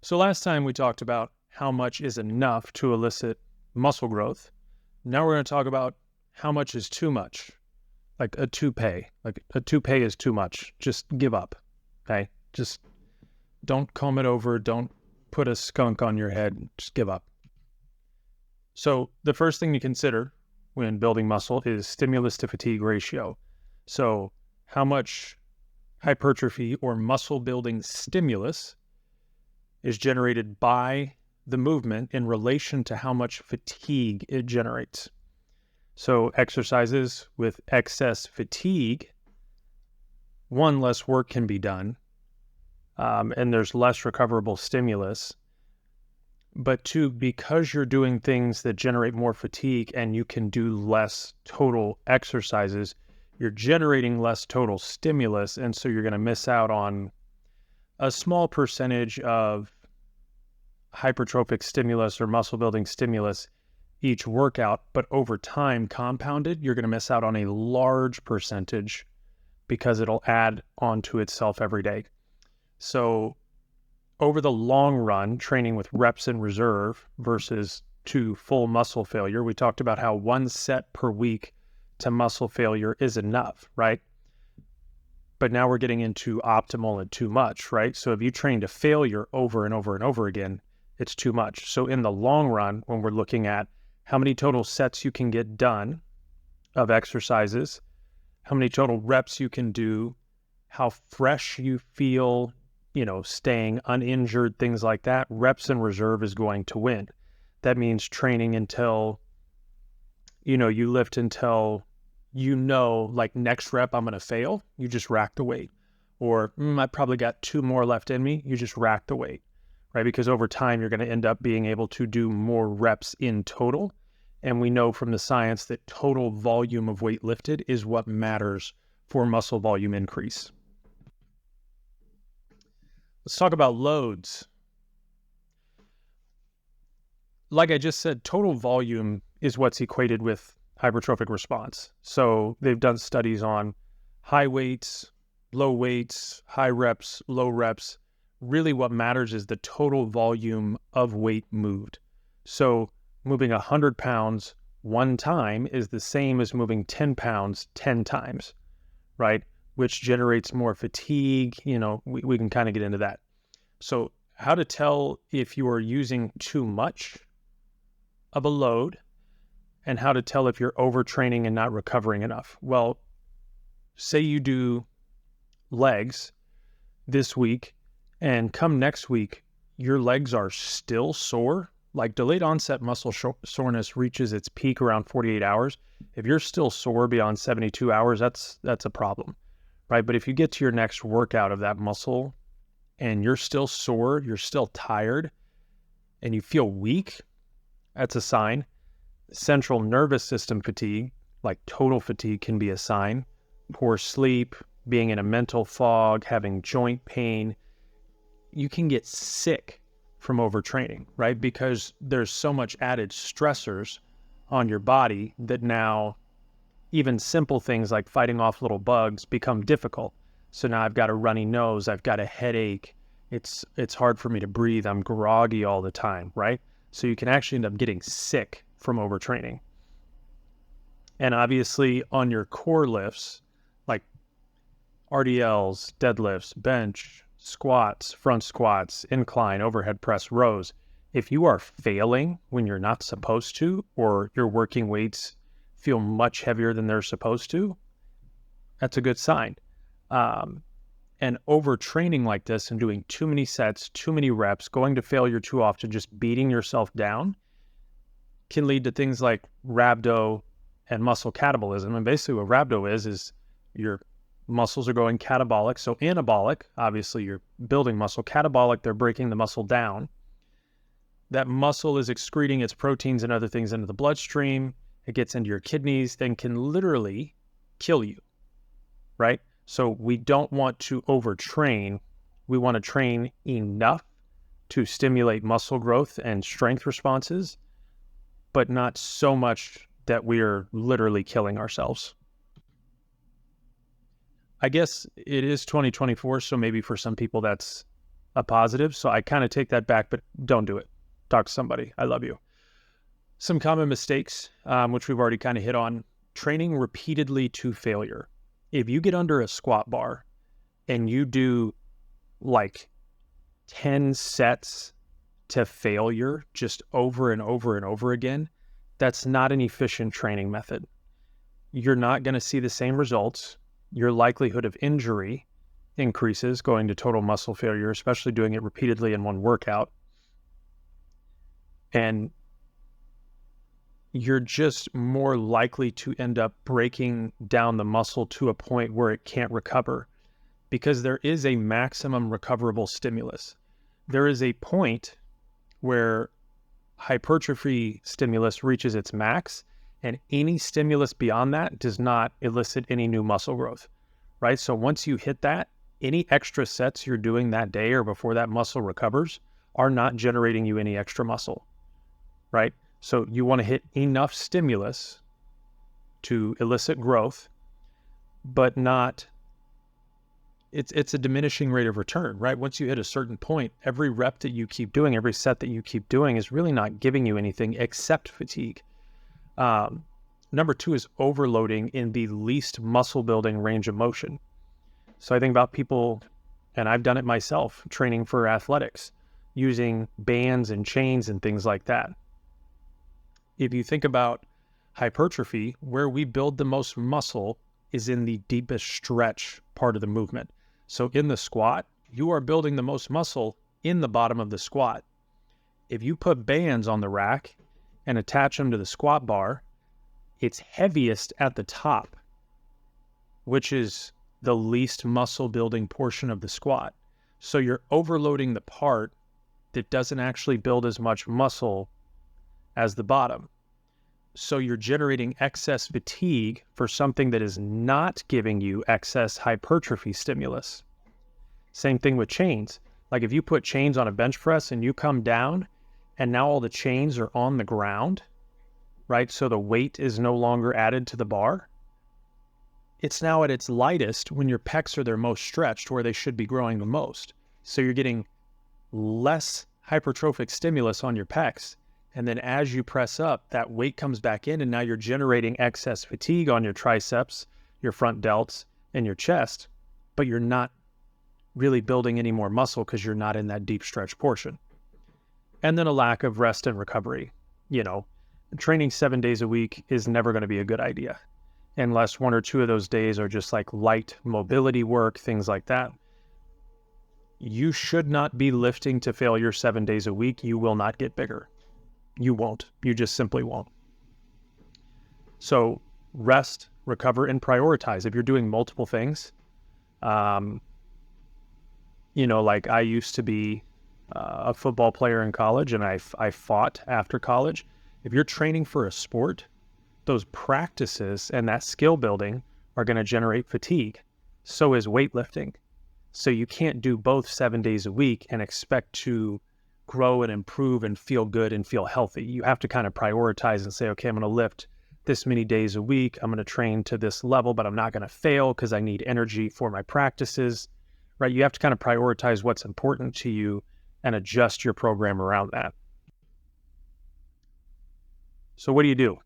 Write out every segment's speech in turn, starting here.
So last time we talked about how much is enough to elicit muscle growth. Now we're going to talk about how much is too much, like a toupee. Like a toupee is too much. Just give up, okay? Just don't comb it over. Don't put a skunk on your head. Just give up. So the first thing to consider when building muscle is stimulus to fatigue ratio. So how much hypertrophy or muscle building stimulus is generated by the movement in relation to how much fatigue it generates. So exercises with excess fatigue, one, less work can be done, and there's less recoverable stimulus. But two, because you're doing things that generate more fatigue and you can do less total exercises, you're generating less total stimulus, and so you're going to miss out on a small percentage of hypertrophic stimulus or muscle building stimulus each workout, but over time compounded, you're going to miss out on a large percentage because it'll add onto itself every day. So over the long run, training with reps in reserve versus to full muscle failure, we talked about how 1 set per week to muscle failure is enough, right? But now we're getting into optimal and too much, right? So if you train to failure over and over and over again, it's too much. So in the long run, when we're looking at how many total sets you can get done of exercises, how many total reps you can do, how fresh you feel, staying uninjured, things like that, reps in reserve is going to win. That means training until, you lift until like next rep, I'm going to fail. You just rack the weight. Or I probably got 2 more left in me. You just rack the weight, right? Because over time, you're going to end up being able to do more reps in total. And we know from the science that total volume of weight lifted is what matters for muscle volume increase. Let's talk about loads. Like I just said, total volume is what's equated with hypertrophic response. So they've done studies on high weights, low weights, high reps, low reps. Really what matters is the total volume of weight moved. So moving 100 pounds one time is the same as moving 10 pounds 10 times, right? Which generates more fatigue. We can kind of get into that. So how to tell if you are using too much of a load and how to tell if you're overtraining and not recovering enough. Well, say you do legs this week and come next week, your legs are still sore. Like delayed onset muscle soreness reaches its peak around 48 hours. If you're still sore beyond 72 hours, that's a problem, right? But if you get to your next workout of that muscle and you're still sore, you're still tired, and you feel weak, that's a sign. Central nervous system fatigue, like total fatigue, can be a sign. Poor sleep, being in a mental fog, having joint pain. You can get sick from overtraining, right? Because there's so much added stressors on your body that now even simple things like fighting off little bugs become difficult. So now I've got a runny nose, I've got a headache, it's hard for me to breathe, I'm groggy all the time, right? So you can actually end up getting sick from overtraining. And obviously on your core lifts, like RDLs, deadlifts, bench, squats, front squats, incline, overhead press, rows, if you are failing when you're not supposed to, or your working weights feel much heavier than they're supposed to, that's a good sign. And overtraining like this and doing too many sets, too many reps, going to failure too often, just beating yourself down can lead to things like rhabdo and muscle catabolism. And basically what rhabdo is your muscles are going catabolic. So anabolic, obviously you're building muscle. Catabolic, they're breaking the muscle down. That muscle is excreting its proteins and other things into the bloodstream. It gets into your kidneys and can literally kill you, right? So we don't want to overtrain. We want to train enough to stimulate muscle growth and strength responses, but not so much that we are literally killing ourselves. I guess it is 2024, so maybe for some people that's a positive. So I kind of take that back, but don't do it. Talk to somebody. I love you. Some common mistakes, which we've already kind of hit on: training repeatedly to failure. If you get under a squat bar and you do like 10 sets to failure just over and over and over again, that's not an efficient training method. You're not going to see the same results. Your likelihood of injury increases going to total muscle failure, especially doing it repeatedly in one workout. And you're just more likely to end up breaking down the muscle to a point where it can't recover, because there is a maximum recoverable stimulus. There is a point where hypertrophy stimulus reaches its max, and any stimulus beyond that does not elicit any new muscle growth, right? So once you hit that, any extra sets you're doing that day or before that muscle recovers are not generating you any extra muscle, right? So you want to hit enough stimulus to elicit growth, but not, it's a diminishing rate of return, right? Once you hit a certain point, every rep that you keep doing, every set that you keep doing is really not giving you anything except fatigue. Number 2 is overloading in the least muscle building range of motion. So I think about people, and I've done it myself, training for athletics, using bands and chains and things like that. If you think about hypertrophy, where we build the most muscle is in the deepest stretch part of the movement. So in the squat, you are building the most muscle in the bottom of the squat. If you put bands on the rack and attach them to the squat bar, it's heaviest at the top, which is the least muscle building portion of the squat. So you're overloading the part that doesn't actually build as much muscle as the bottom. So you're generating excess fatigue for something that is not giving you excess hypertrophy stimulus. Same thing with chains. Like if you put chains on a bench press and you come down and now all the chains are on the ground, right? So the weight is no longer added to the bar. It's now at its lightest when your pecs are their most stretched, where they should be growing the most. So you're getting less hypertrophic stimulus on your pecs. And then as you press up, that weight comes back in, and now you're generating excess fatigue on your triceps, your front delts, and your chest, but you're not really building any more muscle because you're not in that deep stretch portion. And then a lack of rest and recovery. Training 7 days a week is never going to be a good idea unless 1 or 2 of those days are just like light mobility work, things like that. You should not be lifting to failure 7 days a week. You will not get bigger. You won't. You just simply won't. So rest, recover, and prioritize. If you're doing multiple things, like I used to be a football player in college, and I fought after college. If you're training for a sport, those practices and that skill building are going to generate fatigue. So is weightlifting. So you can't do both 7 days a week and expect to grow and improve and feel good and feel healthy. You have to kind of prioritize and say, okay, I'm going to lift this many days a week. I'm going to train to this level, but I'm not going to fail because I need energy for my practices, right? You have to kind of prioritize what's important to you and adjust your program around that. So what do you do?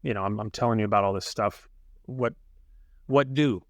I'm telling you about all this stuff. What do?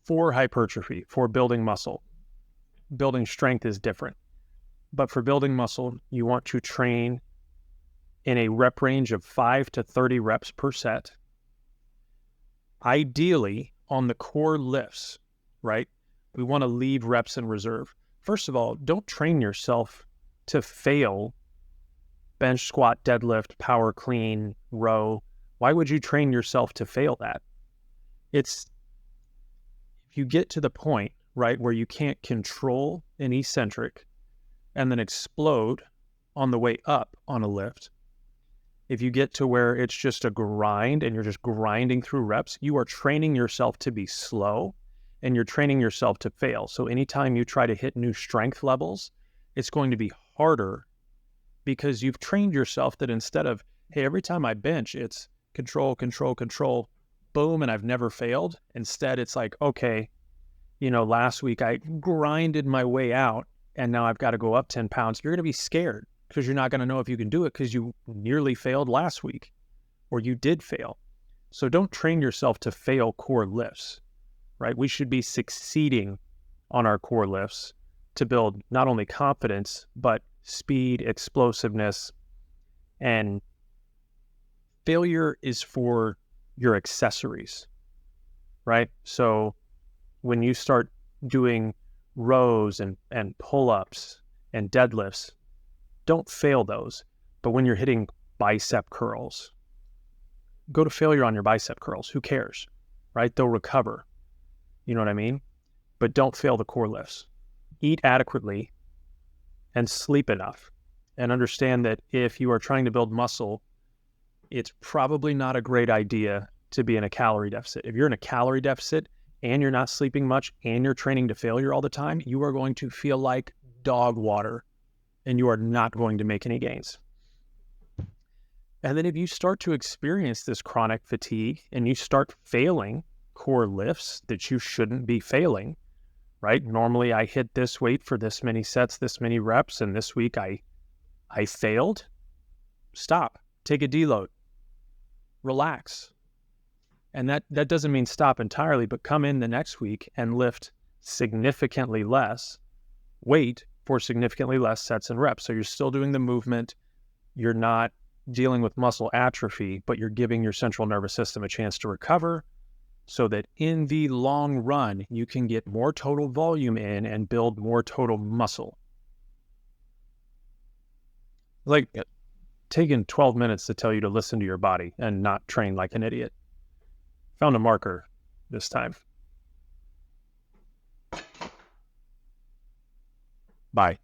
For hypertrophy, for building muscle, building strength is different. But for building muscle, you want to train in a rep range of 5 to 30 reps per set. Ideally, on the core lifts, right? We want to leave reps in reserve. First of all, don't train yourself to fail bench, squat, deadlift, power clean, row. Why would you train yourself to fail that? If you get to the point, right, where you can't control an eccentric and then explode on the way up on a lift, if you get to where it's just a grind and you're just grinding through reps, you are training yourself to be slow and you're training yourself to fail. So anytime you try to hit new strength levels, it's going to be harder because you've trained yourself that instead of, hey, every time I bench, it's control, control, control, boom, and I've never failed. Instead, it's like, okay, last week I grinded my way out and now I've got to go up 10 pounds. You're going to be scared because you're not going to know if you can do it because you nearly failed last week or you did fail. So don't train yourself to fail core lifts, right? We should be succeeding on our core lifts to build not only confidence, but speed, explosiveness, and failure is for your accessories, right? So when you start doing rows and pull-ups and deadlifts, don't fail those. But when you're hitting bicep curls, go to failure on your bicep curls. Who cares, right? They'll recover. You know what I mean? But don't fail the core lifts. Eat adequately and sleep enough. And understand that if you are trying to build muscle, it's probably not a great idea to be in a calorie deficit. If you're in a calorie deficit and you're not sleeping much and you're training to failure all the time, you are going to feel like dog water and you are not going to make any gains. And then if you start to experience this chronic fatigue and you start failing core lifts that you shouldn't be failing, right? Normally I hit this weight for this many sets, this many reps, and this week I failed. Stop. Take a deload. Relax. And that doesn't mean stop entirely, but come in the next week and lift significantly less weight for significantly less sets and reps. So you're still doing the movement. You're not dealing with muscle atrophy, but you're giving your central nervous system a chance to recover so that in the long run, you can get more total volume in and build more total muscle. Like taking 12 minutes to tell you to listen to your body and not train like an idiot. Found a marker this time. Bye.